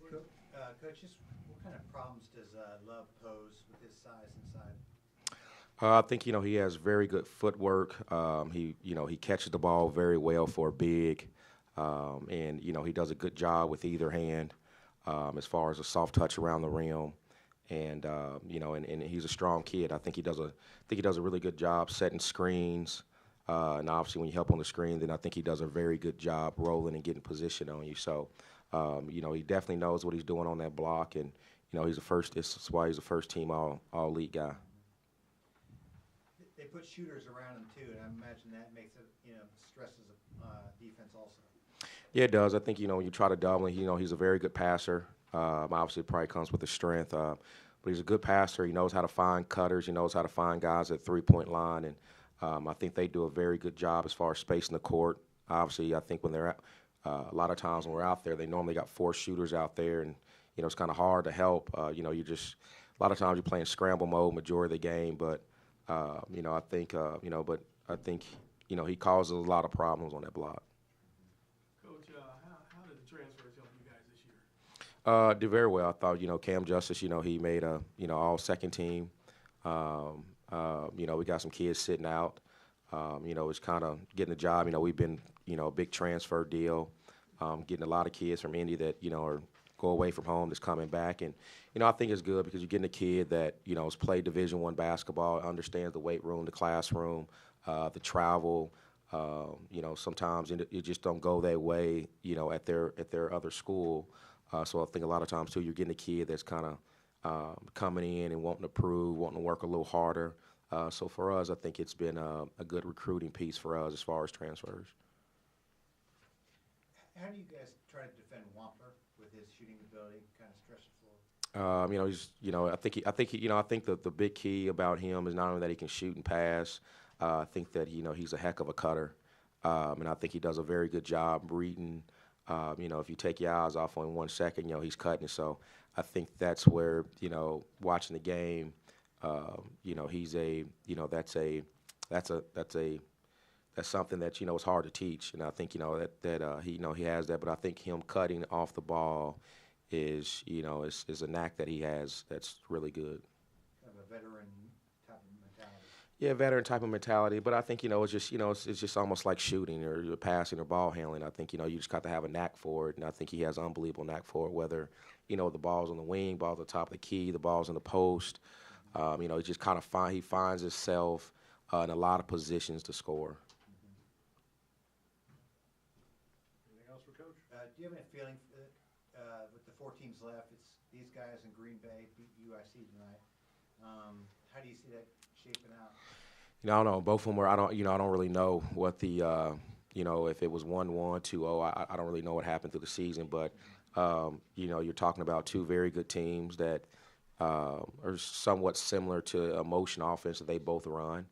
Coach, just what kind of problems does Love pose with his size inside? I think he has very good footwork. He catches the ball very well for a big, and he does a good job with either hand as far as a soft touch around the rim. And and he's a strong kid. I think he does a really good job setting screens. And obviously, when you help on the screen, then I think he does a very good job rolling and getting position on you. So, he definitely knows what he's doing on that block, and he's the first. This is why he's the first team all league guy. They put shooters around him too, and I imagine that makes it stresses defense also. Yeah, it does. I think when you try to double him, he's a very good passer. Obviously, it probably comes with his strength, but he's a good passer. He knows how to find cutters. He knows how to find guys at 3-point line, and I think they do a very good job as far as spacing the court. Obviously, I think when they're a lot of times when we're out there, they normally got 4 shooters out there, and it's kind of hard to help. You just a lot of times you're playing scramble mode majority of the game, but I think he causes a lot of problems on that block. Coach, how did the transfers help you guys this year? Did very well. I thought Cam Justice, he made a all second team. We got some kids sitting out. It's kind of getting a job. We've been a big transfer deal, getting a lot of kids from Indy that are go away from home that's coming back, and I think it's good because you're getting a kid that has played Division I basketball, understands the weight room, the classroom, the travel. Sometimes it just don't go that way, at their other school. So I think a lot of times too, you're getting a kid that's kind of coming in and wanting to prove, wanting to work a little harder. So for us, I think it's been a good recruiting piece for us as far as transfers. How do you guys try to defend Wampler with his shooting ability, kind of stretch the floor? I think the big key about him is not only that he can shoot and pass. I think that he's a heck of a cutter, and I think he does a very good job reading. If you take your eyes off on 1 second, he's cutting. So I think that's where watching the game, he's that's something that is hard to teach, and I think he has that. But I think him cutting off the ball is a knack that he has that's really good. Kind of a veteran type of mentality. Yeah, veteran type of mentality, but I think it's just almost like shooting or passing or ball handling. I think you just got to have a knack for it, and I think he has an unbelievable knack for it. Whether the ball's on the wing, ball's on the top of the key, the ball's in the post, he just kind of he finds himself in a lot of positions to score. Anything else for Coach? Do you have any feeling with the 4 teams left? It's these guys in Green Bay beat UIC tonight. How do you see that shaping out? I don't know. Both of them were. I don't really know what the if it was 1-1, 2-0. I don't really know what happened through the season, but you're talking about 2 very good teams that are somewhat similar to a motion offense that they both run.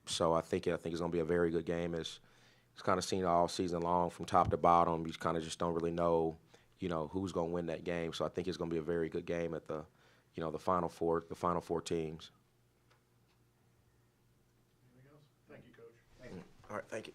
So I think it's going to be a very good game. It's kind of seen all season long from top to bottom. You kind of just don't really know who's going to win that game. So I think it's going to be a very good game at the final four teams. Anything else? Thank you, Coach. Thank you. All right, thank you.